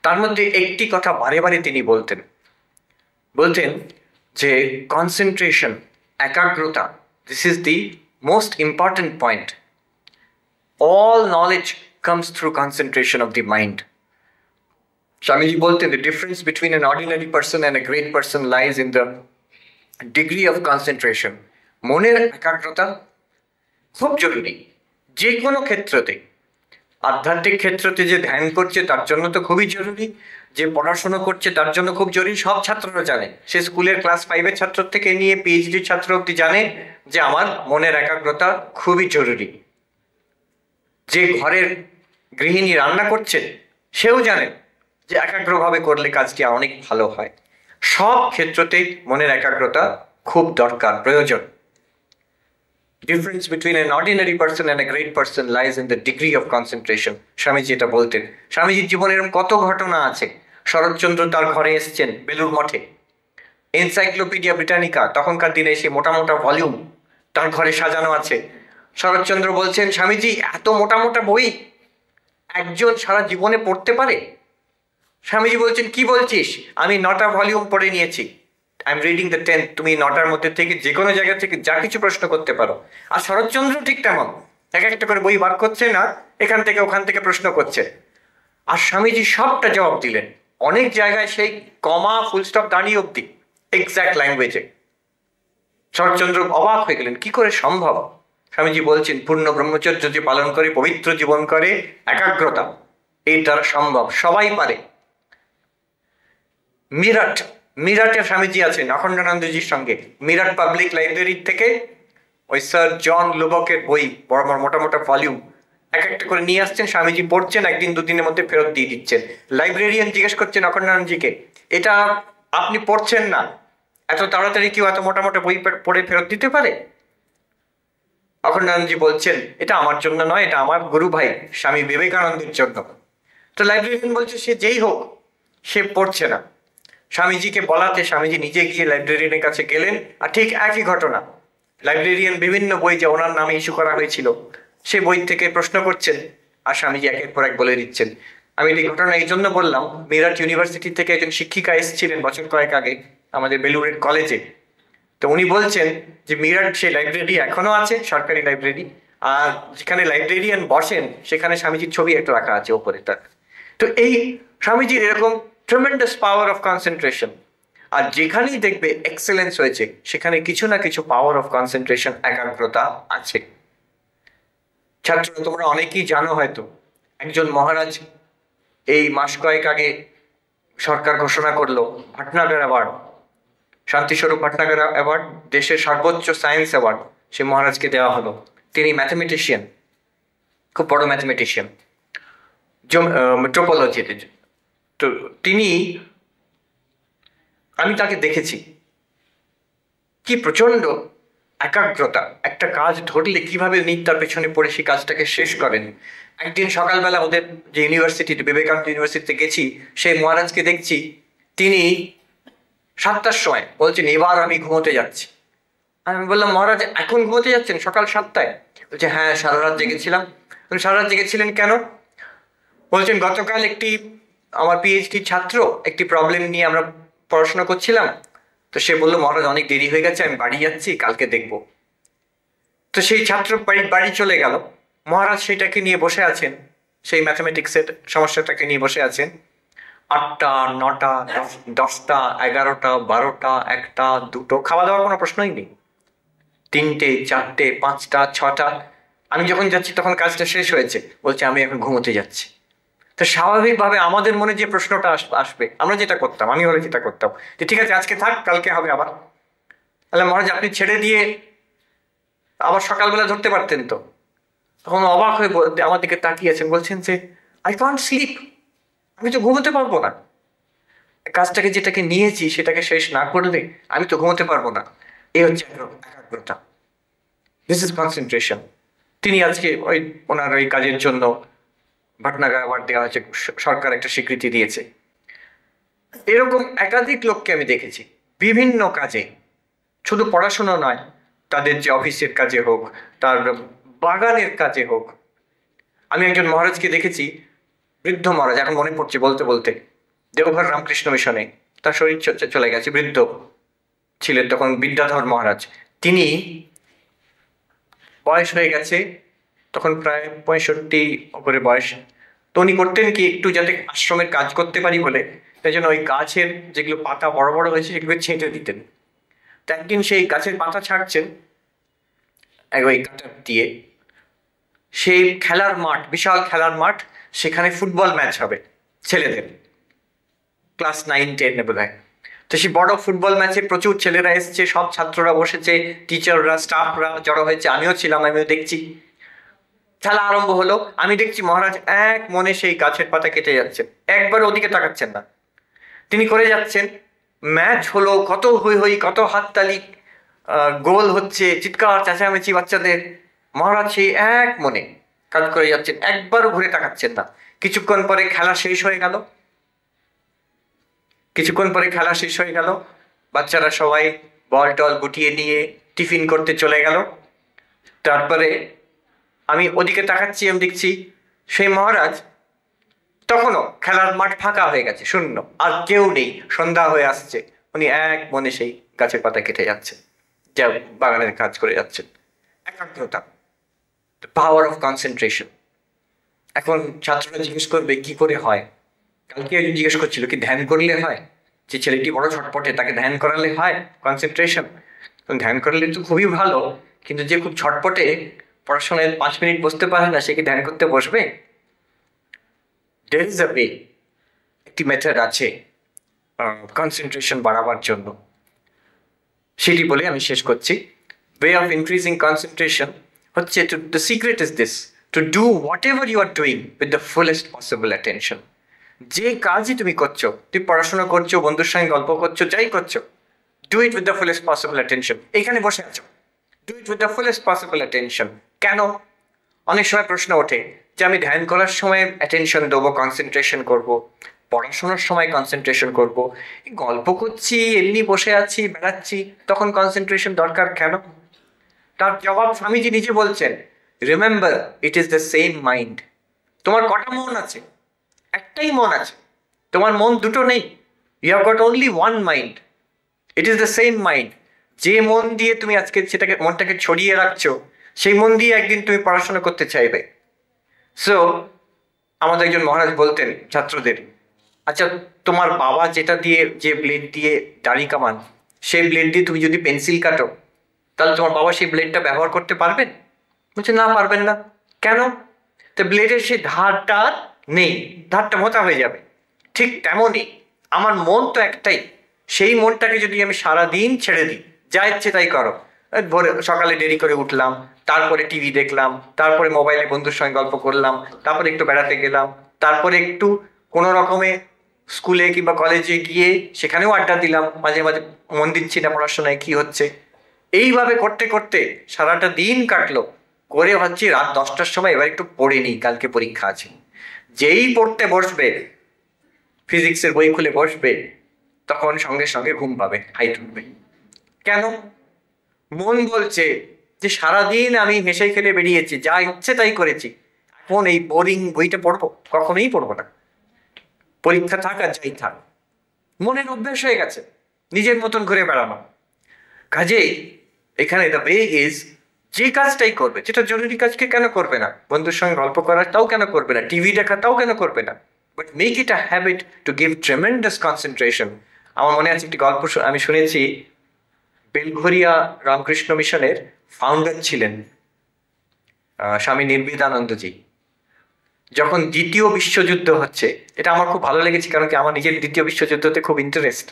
তার মধ্যে একটি কথা বারে বারে তিনি বলতেন যে কনসেন্ট্রেশন, একাগ্রতা, this is the most important point. All knowledge comes through concentration of the mind. Swamiji বলতেন, the difference between an ordinary person and a great person lies in the degree of concentration. মনের একাগ্রতা খুব জরুরি যে কোনো ক্ষেত্রতে। আধ্যাত্মিক ক্ষেত্রতে যে ধ্যান করছে তার জন্য তো খুবই জরুরি, যে পড়াশোনা করছে তার জন্য খুব জরুরি। সব ছাত্ররা জানে, সে স্কুলের ক্লাস 5-এর ছাত্র থেকে নিয়ে পিএইচডি ছাত্র অব্দি জানে যে আমার মনের একাগ্রতা খুবই জরুরি। যে ঘরের গৃহিণী রান্না করছে সেও জানে যে একাগ্রভাবে করলে কাজটি অনেক ভালো হয়। সব ক্ষেত্রতেই মনের একাগ্রতা খুব দরকার, প্রয়োজন। Difference between an ordinary person and a great person lies in the degree of concentration. Swamiji এটা বলতেন। স্বামীজির জীবনে এরকম কত ঘটনা আছে। শরৎচন্দ্র তার ঘরে এসেছেন বেলুর মঠে, এনসাইক্লোপিডিয়া ব্রিটানিকা তখনকার দিনে এসে মোটা মোটা ভলিউম তার ঘরে সাজানো আছে। শরৎচন্দ্র বলছেন, স্বামীজি এত মোটা মোটা বই একজন সারা জীবনে পড়তে পারে? স্বামীজি বলছেন, কি বলছিস, আমি 9টা ভলিউম পড়ে নিয়েছি, I am reading the 10th। তুমি 9টার মধ্যে থেকে যে কোনো জায়গা থেকে যা কিছু প্রশ্ন করতে পারো। আর শরৎচন্দ্র ঠিক তেমন, এক একটা করে বই বার করছে না, এখান থেকে ওখান থেকে প্রশ্ন করছে, আর স্বামীজি সবটা জবাব দিলেন। অনেক জায়গায় সেই কমা ফুল স্টপ দাঁড়িয়ে অব্দি এক্স্যাক্ট ল্যাঙ্গুয়েজে। শরৎচন্দ্র অবাক হয়ে গেলেন, কি করে সম্ভব? স্বামীজি বলছেন, পূর্ণ ব্রহ্মচর্য যে পালন করে, পবিত্র জীবন করে, একাগ্রতা এর দ্বারা সম্ভব, সবাই পারে। মিরাটে স্বামীজি আছেন অখণ্ডানন্দজির সঙ্গে। মিরাট পাবলিক লাইব্রেরি থেকে ওই স্যার জন লুবকের বই, বড় বড় মোটা মোটা ভলিউম এক একটা করে নিয়ে আসছেন, স্বামীজি পড়ছেন, একদিন দুদিনের মধ্যে ফেরত দিয়ে দিচ্ছেন। লাইব্রেরিয়ান জিজ্ঞেস করছেন অখণ্ডানন্দজিকে, এটা আপনি পড়ছেন না, এত তাড়াতাড়ি কেউ এত মোটা মোটা বই পড়ে ফেরত দিতে পারে? অখণ্ডানন্দজি বলছেন, এটা আমার জন্য নয়, এটা আমার গুরু ভাই স্বামী বিবেকানন্দের জন্য। তো লাইব্রেরিয়ান বলছে, সে যেই হোক, সে পড়ছে না। স্বামীজিকে বলাতে স্বামীজি নিজে গিয়ে লাইব্রেরিয়ানের কাছে গেলেন, আর ঠিক একই ঘটনা। লাইব্রেরিয়ান বিভিন্ন বই যে ওনার নামে ইস্যু করা হয়েছিল সে বই থেকে প্রশ্ন করছেন, আর স্বামীজি একের পর এক বলে দিচ্ছেন। আমি এই ঘটনা এই জন্য বললাম, মিরাট ইউনিভার্সিটি থেকে একজন শিক্ষিকা এসেছিলেন বছর কয়েক আগে আমাদের বেলুড়ের কলেজে। তো উনি বলছেন যে মিরাট সেই লাইব্রেরি এখনো আছে, সরকারি লাইব্রেরি, আর যেখানে লাইব্রেরিয়ান বসেন সেখানে স্বামীজির ছবি একটা রাখা আছে ওপরে তার। তো এই স্বামীজির এরকম ট্রেমেন্ডাস পাওয়ার অফ কনসেন্ট্রেশন। আর যেখানেই দেখবে এক্সেলেন্স হয়েছে সেখানে কিছু না কিছু পাওয়ার অফ কনসেন্ট্রেশন, একাগ্রতা আছে। ছাত্র, তোমরা অনেকেই জানো হয়তো, একজন মহারাজ এই মাস কয়েক আগে সরকার ঘোষণা করলো ভাটনাগর অ্যাওয়ার্ড, শান্তিস্বরূপ ভাটনাগর অ্যাওয়ার্ড, দেশের সর্বোচ্চ সায়েন্স অ্যাওয়ার্ড সে মহারাজকে দেওয়া হলো। তিনি ম্যাথমেটিশিয়ান, খুব বড় ম্যাথমেটিশিয়ান, টোপোলজিতে। তো আমি তাকে দেখেছি, কি প্রচন্ড একাগ্রতা। একটা কাজ ধরলে কিভাবে তার পেছনে পড়ে সেই কাজটাকে শেষ করেন। একদিন সকালবেলা ওদের যে ইউনিভার্সিটিতে, বিবেকানন্দ ইউনিভার্সিটিতে গেছি, সেই মহারাজকে দেখছি তিনি 7টার সময় বলছেন, এবার আমি ঘুমোতে যাচ্ছি। আমি বললাম, মহারাজ এখন ঘুমোতে যাচ্ছেন সকাল 7টায়? বলছে, হ্যাঁ, সারা রাত জেগেছিলাম। সারা রাত জেগেছিলেন কেন? বলছেন, গতকাল আমার পিএইচডি ছাত্র একটি প্রবলেম নিয়ে আমরা পড়াশোনা করছিলাম, তো সে বললো, মহারাজ অনেক দেরি হয়ে গেছে, আমি বাড়ি যাচ্ছি, কালকে দেখব। তো সেই ছাত্র বাড়ি চলে গেল। মহারাজ সেটাকে নিয়ে বসে আছেন, সেই ম্যাথমেটিক্সের সমস্যাটাকে নিয়ে বসে আছেন। 8টা, 9টা, 10টা, 11টা, 12টা, 1টা, 2টো, খাওয়া দাওয়ার কোনো প্রশ্নই নেই। 3টে, 4টে, 5টা, 6টা। আমি যখন যাচ্ছি তখন কাজটা শেষ হয়েছে, বলছে আমি এখন ঘুমোতে যাচ্ছি। তো স্বাভাবিকভাবে আমাদের মনে যে প্রশ্নটা আসবে, আমরা যেটা করতাম, আমি হলে যেটা করতাম, যে ঠিক আছে আজকে থাক, কালকে হবে আবার। তাহলে মহারাজ আপনি ছেড়ে দিয়ে আবার সকালবেলা ধরতে পারতেন তো। তখন অবাক হয়ে আমার দিকে তাকিয়েছেন, বলছেন যে আই কান্ট স্লিপ, আমি তো ঘুমোতে পারবো না। কাজটাকে যেটাকে নিয়েছি সেটাকে শেষ না করলে আমি তো ঘুমোতে পারবো না। এই হচ্ছে একাগ্রতা। This is concentration. তিনি আজকে ওই ওনার ওই কাজের জন্য ভাটনাগর অ্যাওয়ার্ড দেওয়া হয়েছে, সরকার একটা স্বীকৃতি দিয়েছে। এরকম একাধিক লোককে আমি দেখেছি বিভিন্ন কাজে, শুধু পড়াশোনা নয়, তাদের যে অফিসের কাজে হোক, তার বাগানের কাজে হোক। আমি একজন মহারাজকে দেখেছি, বৃদ্ধ মহারাজ, এখন মনে পড়ছে বলতে বলতে, দেওঘর রামকৃষ্ণ মিশনে, তার শরীর চলে গেছে, বৃদ্ধ ছিলেন তখন, বিদ্যাধর মহারাজ। তিনি বয়স হয়ে গেছে তখন, প্রায় 65 উপরে বয়স। তো উনি করতেন কি, একটু যাতে আশ্রমের কাজ করতে পারি বলে, তাই জন্য ওই গাছের যেগুলো পাতা বড় বড় হয়েছে সেগুলো ছেঁটে দিতেন। তো একদিন সেই গাছের পাতা ছাড়ছেন ওই কাটার দিয়ে, সেই খেলার মাঠ, বিশাল খেলার মাঠ, সেখানে ফুটবল ম্যাচ হবে ছেলেদের, ক্লাস 9-10 বোধ হয়। তো সেই বড় ফুটবল ম্যাচে প্রচুর ছেলেরা এসছে, সব ছাত্ররা বসেছে, টিচাররা, স্টাফরা জড়ো হয়েছে, আমিও ছিলাম, আমিও দেখছি। খেলা আরম্ভ হলো, আমি দেখছি মহারাজ এক মনে সেই গাছের পাতা কেটে যাচ্ছেন, একবার ওদিকে তাকাচ্ছেন না, তিনি করে যাচ্ছেন। ম্যাচ হলো, কত হই হই, কত হাততালি, গোল হচ্ছে, চিৎকার চেঁচামেচি বাচ্চাদের। মহারাজ সেই এক মনে কাজ করে যাচ্ছেন, একবারও ঘুরে তাকাচ্ছেন না। কিছুক্ষণ পরে খেলা শেষ হয়ে গেল, বাচ্চারা সবাই বল টল গুটিয়ে নিয়ে টিফিন করতে চলে গেল। তারপরে আমি ওদিকে তাকাচ্ছি, আমি দেখছি সেই মহারাজ, তখনও খেলার মাঠ ফাঁকা হয়ে গেছে, শূন্য, আর কেউ নেই, সন্ধ্যা হয়ে আসছে, উনি এক মনে সেই গাছের পাতা কেটে যাচ্ছে, যা বাগানের কাজ করে যাচ্ছেন। একাগ্রতা, পাওয়ার অফ কনসেন্ট্রেশন। এখন ছাত্ররা জিজ্ঞেস করবে কি করে হয়। কালকে একজন জিজ্ঞেস করছিল কি ধ্যান করলে হয়, যে ছেলেটি বড় ছটপটে তাকে ধ্যান করালে হয় কনসেন্ট্রেশন। ধ্যান করলে তো খুবই ভালো, কিন্তু যে খুব ছটপটে, পড়াশোনায় 5 মিনিট বসতে পারে না, সে কি ধ্যান করতে বসবে? দেয়ার ইজ আ ওয়ে, একটি মেথড আছে কনসেন্ট্রেশন বাড়াবার জন্য, সেটি বলে আমি শেষ করছি। ওয়ে অফ ইনক্রিজিং কনসেন্ট্রেশন হচ্ছে, the secret is this, to do whatever you are doing with the fullest possible attention. যে কাজই তুমি করছো, তুমি পড়াশোনা করছো, বন্ধুর সঙ্গে গল্প করছো, যাই করছো, do it with the fullest possible attention. এখানে বসে আছো, do it with the fullest possible attention. কেন? অনেক সময় প্রশ্ন ওঠে যে আমি ধ্যান করার সময় অ্যাটেনশন দেবো, কনসেন্ট্রেশন করব, পড়াশোনার সময় কনসেন্ট্রেশন করব, গল্প করছি, এমনি বসে আছি, বেড়াচ্ছি, তখন কনসেন্ট্রেশন দরকার কেন? তার জবাব স্বামীজি নিজে বলছেন, remember it is the same mind. তোমার কটা মন আছে? একটাই মন আছে, তোমার মন দুটো নেই। You have got only one mind, it is the same mind. যে মন দিয়ে তুমি আজকে সেটাকে, মনটাকে ছড়িয়ে রাখছো, সেই মন দিয়ে একদিন তুমি পড়াশোনা করতে চাইবে। সো আমাদের একজন মহারাজ বলতেন ছাত্রদের, আচ্ছা তোমার বাবা যেটা দিয়ে, যে ব্লেড দিয়ে দাড়ি কামান, সেই ব্লেড দিয়ে তুমি যদি পেন্সিল কাটো, তাহলে তোমার বাবা সেই ব্লেডটা ব্যবহার করতে পারবেন? বলছে না, পারবেন না। কেন? তো ব্লেডের সেই ধারটা নেই, ধারটা মোটা হয়ে যাবে। ঠিক তেমনই আমার মন তো একটাই, সেই মনটাকে যদি আমি সারাদিন ছেড়ে দিই, যা ইচ্ছে তাই করো, ভোরে সকালে দেরি করে উঠলাম, তারপরে টিভি দেখলাম, তারপরে মোবাইলে বন্ধুর সঙ্গে গল্প করলাম, তারপরে একটু বেড়াতে গেলাম, তারপরে একটু কোনো রকমে স্কুলে কিংবা কলেজে গিয়ে সেখানেও আড্ডা দিলাম, মাঝে মাঝে মন দিচ্ছি না পড়াশোনায় কি হচ্ছে, এইভাবে করতে করতে সারাটা দিন কাটলো। করে ভাবছি রাত 10টার সময় এবার একটু পড়ে নিই, কালকে পরীক্ষা আছে। যেই পড়তে বসবে, ফিজিক্সের বই খুলে বসবে, তখন সঙ্গে সঙ্গে ঘুম পাবে, হাইট উঠবে। কেন? মন বলছে যে সারাদিন আমি হেসে খেলে বেরিয়েছি, যা ইচ্ছে তাই করেছি, এখন এই বোরিং বইটা পড়বো? কখনোই পড়বো না, পরীক্ষা থাক আর যাই থাক। মনের অভ্যাস হয়ে গেছে নিজের মতন ঘুরে বেড়ানো। কাজেই এখানে দ্য ওয়ে ইজ, যে কাজটাই করবে, যেটা জরুরি কাজকে কেন করবে না, বন্ধুর সঙ্গে গল্প করার তাও কেন করবে না, টিভি দেখা তাও কেন করবে না, but make it a habit to give tremendous concentration. আমার মনে আছে একটি গল্প আমি শুনেছি, বেলঘরিয়া রামকৃষ্ণ মিশনের ফাউন্ডার ছিলেন স্বামী নির্বেদানন্দজি। যখন দ্বিতীয় বিশ্বযুদ্ধ হচ্ছে, এটা আমার খুব ভালো লেগেছে, কারণ কি আমার নিজের দ্বিতীয় বিশ্বযুদ্ধতে খুব ইন্টারেস্ট।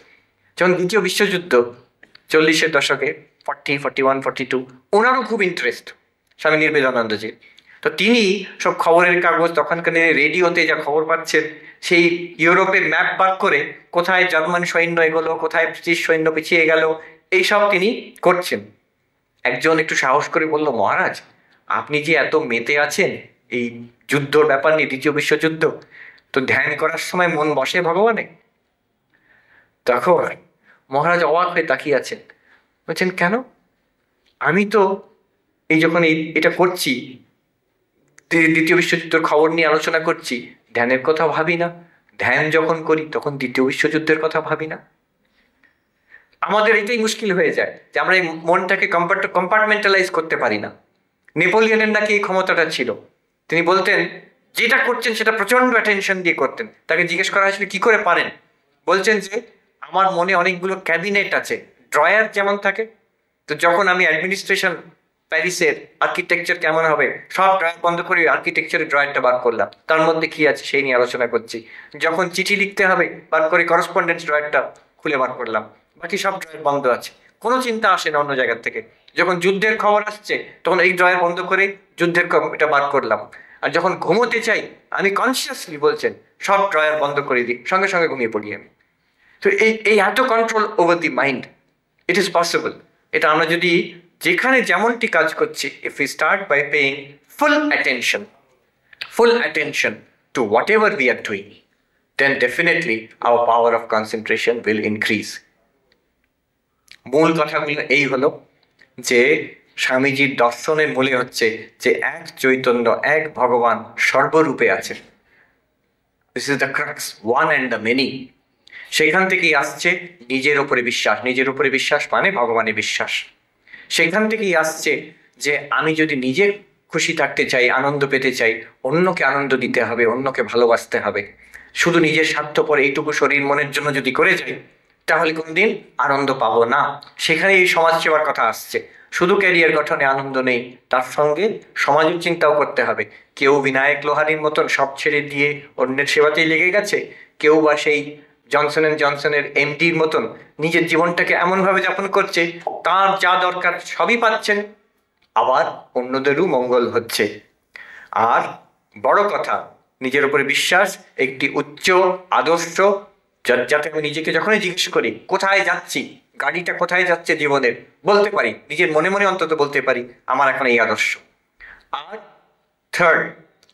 যখন দ্বিতীয় বিশ্বযুদ্ধ 40-এর দশকে, 40, 41, 42, ওনারও খুব ইন্টারেস্ট স্বামী নির্বেদানন্দজির। তো তিনি সব খবরের কাগজ, তখনকার রেডিওতে যা খবর পাচ্ছেন, সেই ইউরোপের ম্যাপ বার করে কোথায় জার্মান সৈন্য এগোলো, কোথায় ব্রিটিশ সৈন্য পিছিয়ে গেল, এইসব তিনি করছেন। একজন একটু সাহস করে বলল, মহারাজ আপনি যে এত মেতে আছেন এই যুদ্ধর ব্যাপার নিয়ে, দ্বিতীয় বিশ্বযুদ্ধ, তো ধ্যান করার সময় মন বসে ভগবানে? তখন মহারাজ অবাক হয়ে তাকিয়ে আছেন, বলছেন কেন? আমি তো এই যখন এটা করছি, দ্বিতীয় বিশ্বযুদ্ধের খবর নিয়ে আলোচনা করছি, ধ্যানের কথা ভাবি না। ধ্যান যখন করি তখন দ্বিতীয় বিশ্বযুদ্ধের কথা ভাবি না। আমাদের এটাই মুশকিল হয়ে যায় যে আমরা এই মনটাকে কম্পার্টমেন্টালাইজ করতে পারি না। নেপোলিয়নের নাকি এই ক্ষমতাটা ছিল, তিনি বলতেন যেটা করছেন সেটা প্রচন্ড অ্যাটেনশন দিয়ে করতেন। তাকে জিজ্ঞেস করা হয়েছিল কি করে পারেন, বলছেন যে আমার মনে অনেকগুলো ক্যাবিনেট আছে, ড্রয়ার যেমন থাকে, তো যখন আমি অ্যাডমিনিস্ট্রেশন, প্যারিসের আর্কিটেকচার কেমন হবে, সব ড্রয়ার বন্ধ করে আর্কিটেকচারের ড্রয়ারটা বার করলাম, তার মধ্যে কি আছে সেই নিয়ে আলোচনা করছি। যখন চিঠি লিখতে হবে বার করে করেসপন্ডেন্স ড্রয়ারটা খুলে বার করলাম, বাকি সব ড্রয়ার বন্ধ আছে, কোনো চিন্তা আসে না অন্য জায়গার থেকে। যখন যুদ্ধের খবর আসছে তখন এই ড্রয়ার বন্ধ করে যুদ্ধের এটা বার করলাম। আর যখন ঘুমোতে চাই আমি কনসিয়াসলি, বলছেন, সব ড্রয়ার বন্ধ করে দিই, সঙ্গে সঙ্গে ঘুমিয়ে পড়ি আমি। তো এই এত control over the mind, it is possible. এটা আমরা যদি যেখানে যেমনটি কাজ করছি, if you start by paying full attention to whatever we are doing, then definitely our power of concentration will increase. মূল কথাগুলো এই হলো যে স্বামীজির দর্শনের মূলে হচ্ছে যে এক চৈতন্য, এক ভগবান সর্বরূপে আছে। This is the crux, one and the many. সেখান থেকেই আসছে নিজের উপরে বিশ্বাস। নিজের উপরে বিশ্বাস মানে ভগবানে বিশ্বাস। সেখান থেকেই আসছে যে আমি যদি নিজে খুশি থাকতে চাই, আনন্দ পেতে চাই, অন্যকে আনন্দ দিতে হবে, অন্যকে ভালোবাসতে হবে। শুধু নিজের স্বার্থপর এইটুকু শরীর মনের জন্য যদি করে যাই তাহলে কোনদিন আনন্দ পাবো না। সেখানে এই সমাজ সেবার কথা আসছে। শুধু ক্যারিয়ার গঠনে আনন্দ নেই, তার সঙ্গে সমাজের চিন্তাও করতে হবে। কেউ বিনায়ক লোহানির মতন সব ছেড়ে দিয়ে অন্যের সেবাতেই লেগে গেছে, কেউ বা সেই জনসন অ্যান্ড জনসনের এমডির মতন নিজের জীবনটাকে এমনভাবে যাপন করছে তার যা দরকার সবই পাচ্ছেন, আবার অন্যদেরও মঙ্গল হচ্ছে। আর বড় কথা, নিজের উপরে বিশ্বাস একটি উচ্চ আদর্শ, যাতে আমি নিজেকে যখনই জিজ্ঞেস করি কোথায় যাচ্ছি, গাড়িটা কোথায় যাচ্ছে জীবনের, বলতে পারি, নিজের মনে মনে অন্তত বলতে পারি আমার এখন এই আদর্শ। আর third,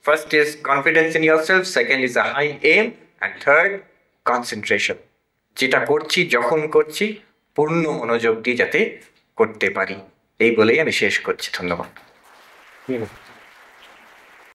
first is confidence in yourself, second is a high aim, and third concentration. যেটা করছি, যখন করছি, পূর্ণ মনোযোগ দিয়ে যাতে করতে পারি। এই বলেই আমি শেষ করছি। ধন্যবাদ।